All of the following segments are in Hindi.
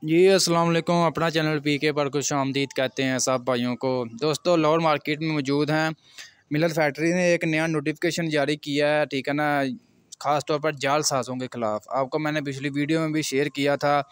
जी अस्सलाम वालेकुम। अपना चैनल पीके पर खुश आमदीद कहते हैं सब भाइयों को। दोस्तों लाहौर मार्केट में मौजूद हैं। मिलत फैक्ट्री ने एक नया नोटिफिकेशन जारी किया है, ठीक है ना। ख़ास तौर पर जाल साज़ों के ख़िलाफ़ आपको मैंने पिछली वीडियो में भी शेयर किया था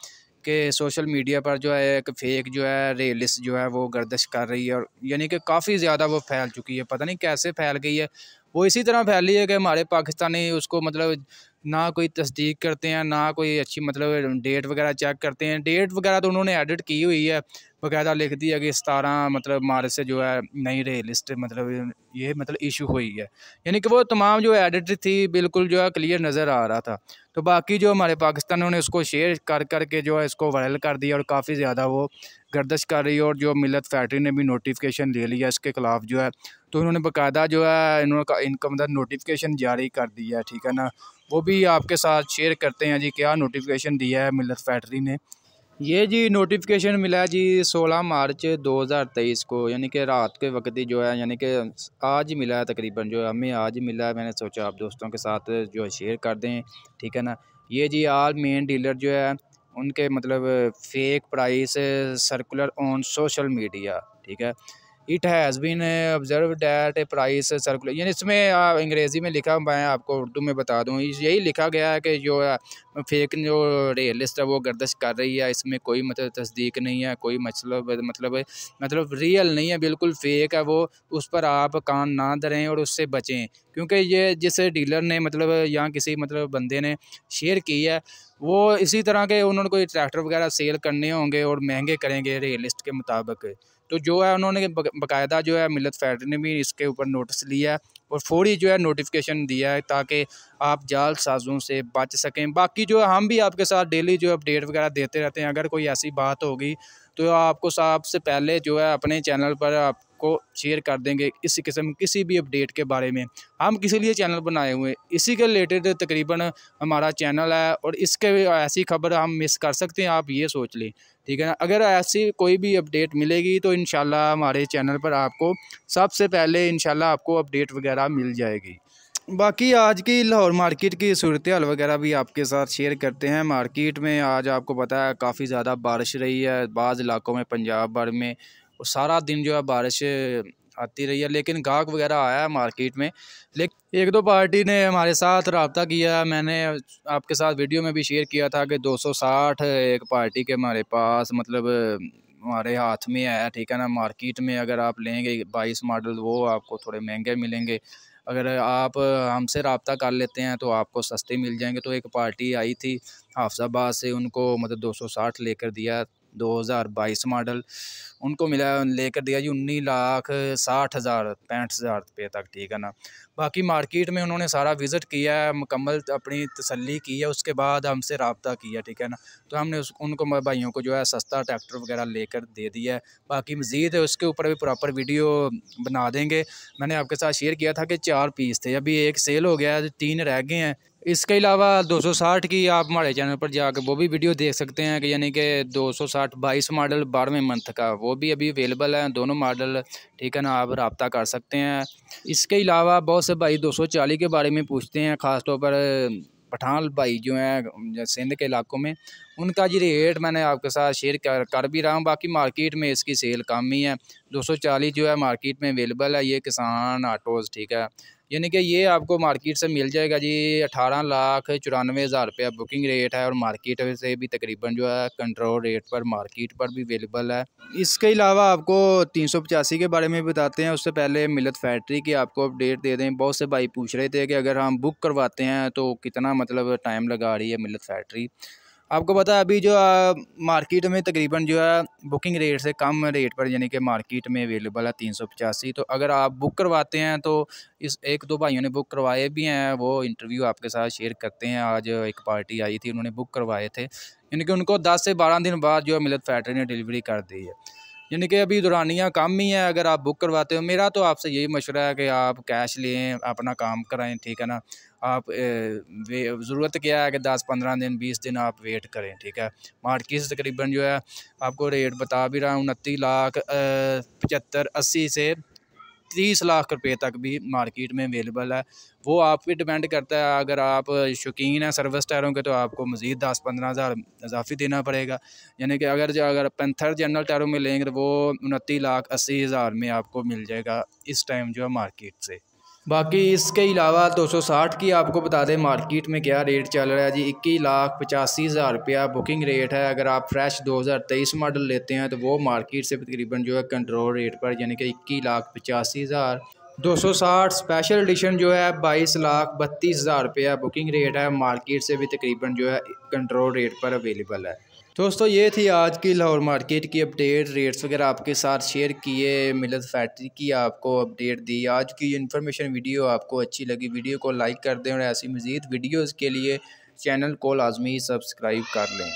कि सोशल मीडिया पर जो है एक फ़ेक जो है रेलिस्ट जो है वो गर्दिश कर रही है, और यानी कि काफ़ी ज़्यादा वो फैल चुकी है। पता नहीं कैसे फैल गई है। वो इसी तरह फैली है कि हमारे पाकिस्तानी उसको मतलब ना कोई तस्दीक करते हैं, ना कोई अच्छी मतलब डेट वगैरह चेक करते हैं। डेट वगैरह तो उन्होंने एडिट की हुई है, बाकायदा लिख दिया कि 17 मतलब मार्च से जो है नई रे लिस्ट मतलब ये मतलब इशू हुई है। यानी कि वो तमाम जो एडिट थी बिल्कुल जो है क्लियर नज़र आ रहा था। तो बाकी जो हमारे पाकिस्तानियों ने उसको शेयर कर के जो है इसको वायरल कर दिया, और काफ़ी ज़्यादा वो गर्दिश कर रही है। और जो मिलत फैक्ट्री ने भी नोटिफिकेशन ले लिया इसके ख़िलाफ़ जो है, तो उन्होंने बाकायदा जो है इनका मतलब नोटिफिकेशन जारी कर दिया है, ठीक है ना। वो भी आपके साथ शेयर करते हैं जी, क्या नोटिफिकेशन दिया है मिलत फैक्ट्री ने। ये जी नोटिफिकेशन मिला है जी 16 मार्च 2023 को, यानी कि रात के वक्त ही जो है, यानी कि आज ही मिला है तकरीबन, जो है हमें आज ही मिला है। मैंने सोचा आप दोस्तों के साथ जो है शेयर कर दें, ठीक है ना। ये जी आल मेन डीलर जो है उनके मतलब fake price circular on social media, ठीक है। It has been observe that a price circular, यानी इसमें अंग्रेज़ी में लिखा, मैं आपको उर्दू में बता दूँ, यही लिखा गया है कि जो है फेक जो रियलिस्ट है वो गर्दिश कर रही है। इसमें कोई मतलब तस्दीक नहीं है, कोई मतलब रियल नहीं है, बिल्कुल फेक है वो। उस पर आप कान ना धरें और उससे बचें, क्योंकि ये जिस डीलर ने मतलब या किसी मतलब बंदे ने शेयर की है, वो इसी तरह के उन्होंने कोई ट्रैक्टर वगैरह सेल करने होंगे और महंगे करेंगे रियलिस्ट के मुताबिक। तो जो है उन्होंने बाकायदा जो है मिलत फैक्ट्री ने भी इसके ऊपर नोटिस लिया है और फौरी जो है नोटिफिकेशन दिया है, ताकि आप जाल साजों से बच सकें। बाकी जो है हम भी आपके साथ डेली जो अपडेट वगैरह देते रहते हैं। अगर कोई ऐसी बात होगी तो आपको सबसे पहले जो है अपने चैनल पर आपको शेयर कर देंगे। इसी किस्म किसी भी अपडेट के बारे में हम किसी लिए चैनल बनाए हुए हैं, इसी के रिलेटेड तकरीबन हमारा चैनल है, और इसके ऐसी खबर हम मिस कर सकते हैं, आप ये सोच लें, ठीक है ना। अगर ऐसी कोई भी अपडेट मिलेगी तो इंशाल्लाह हमारे चैनल पर आपको सबसे पहले इंशाल्लाह आपको अपडेट वगैरह मिल जाएगी। बाकी आज की लाहौर मार्केट की सूरत हाल वगैरह भी आपके साथ शेयर करते हैं। मार्केट में आज आपको पता है काफ़ी ज़्यादा बारिश रही है बाज़ इलाकों में, पंजाब भर में, और सारा दिन जो है बारिश आती रही है, लेकिन गाहक वगैरह आया है मार्केट में। लेकिन एक दो पार्टी ने हमारे साथ रब्ता किया। मैंने आपके साथ वीडियो में भी शेयर किया था कि 260 एक पार्टी के हमारे पास मतलब हमारे हाथ में है, ठीक है ना। मार्केट में अगर आप लेंगे 22 मॉडल वो आपको थोड़े महंगे मिलेंगे। अगर आप हमसे रब्ता कर लेते हैं तो आपको सस्ते मिल जाएंगे। तो एक पार्टी आई थी हाफसाबाद से, उनको मतलब 260 लेकर दिया, 2022 मॉडल उनको मिला, लेकर दिया जी 19,60,000 65,000 रुपये तक, ठीक है ना। बाकी मार्केट में उन्होंने सारा विज़िट किया है, मुकम्मल अपनी तसल्ली की है, उसके बाद हमसे रब्ता किया, ठीक है ना। तो हमने उनको भाइयों को जो है सस्ता ट्रैक्टर वगैरह लेकर दे दिया है। बाकी मज़ीद उसके ऊपर भी प्रॉपर वीडियो बना देंगे। मैंने आपके साथ शेयर किया था कि 4 पीस थे, अभी एक सेल हो गया है, 3 रह गए हैं। इसके अलावा 260 की आप हमारे चैनल पर जाकर वो भी वीडियो देख सकते हैं कि यानी कि 260 22 मॉडल 12वें मंथ का, वो भी अभी अवेलेबल है दोनों मॉडल, ठीक है ना। आप रब्ता कर सकते हैं। इसके अलावा बहुत से भाई 240 के बारे में पूछते हैं, ख़ास तौर पर पठान भाई जो हैं सिंध के इलाकों में, उनका जी रेट मैंने आपके साथ शेयर कर भी रहा हूँ। बाकी मार्केट में इसकी सेल कम ही है। 240 जो है मार्केट में अवेलेबल है, ये किसान ऑटोज़, ठीक है। यानी कि ये आपको मार्केट से मिल जाएगा जी 18,94,000 रुपया बुकिंग रेट है, और मार्केट से भी तकरीबन जो है कंट्रोल रेट पर मार्केट पर भी अवेलेबल है। इसके अलावा आपको 385 के बारे में बताते हैं। उससे पहले मिलत फैक्ट्री की आपको अपडेट दे दें। बहुत से भाई पूछ रहे थे कि अगर हम बुक करवाते हैं तो कितना मतलब टाइम लगा रही है मिलत फैक्ट्री। आपको पता है अभी जो मार्केट में तकरीबन जो है बुकिंग रेट से कम रेट पर, यानी कि मार्केट में अवेलेबल है 385। तो अगर आप बुक करवाते हैं तो इस एक दो भाइयों ने बुक करवाए भी हैं, वो इंटरव्यू आपके साथ शेयर करते हैं। आज एक पार्टी आई थी, उन्होंने बुक करवाए थे, यानी कि उनको 10 से 12 दिन बाद जो है मिलत फैक्ट्री ने डिलीवरी कर दी है। यानी कि अभी दुरानियाँ कम ही है अगर आप बुक करवाते हो। मेरा तो आपसे यही मशवरा है कि आप कैश लें, अपना काम कराएं, ठीक है ना। आप ज़रूरत क्या है कि 10-15 दिन 20 दिन आप वेट करें, ठीक है। मार्केट से तकरीबन जो है आपको रेट बता भी रहा हूँ 29,75,80 से 30 लाख रुपए तक भी मार्केट में अवेलेबल है। वो आप पे डिपेंड करता है, अगर आप शौकीन हैं सर्विस टायरों के तो आपको मज़ीद 10-15 हज़ार इजाफी देना पड़ेगा। यानी कि अगर पैंथर जनरल टायरों में लेंगे तो वो 29,80,000 में आपको मिल जाएगा इस टाइम जो है मार्केट से। बाकी इसके अलावा 260 की आपको बता दें मार्केट में क्या रेट चल रहा है जी। 21,85,000 रुपया बुकिंग रेट है। अगर आप फ्रेश 2023 मॉडल लेते हैं तो वो मार्केट से तकरीबन जो है कंट्रोल रेट पर यानी कि 21,85,000। 260 स्पेशल एडिशन जो है 22,32,000 रुपया बुकिंग रेट है, मार्केट से भी तकरीबन जो है कंट्रोल रेट पर अवेलेबल है। दोस्तों ये थी आज की लाहौर मार्केट की अपडेट, रेट्स वगैरह आपके साथ शेयर किए, मिलत फैक्ट्री की आपको अपडेट दी। आज की इन्फॉर्मेशन वीडियो आपको अच्छी लगी, वीडियो को लाइक कर दें और ऐसी मज़ीद वीडियोज़ के लिए चैनल को लाजमी सब्सक्राइब कर लें।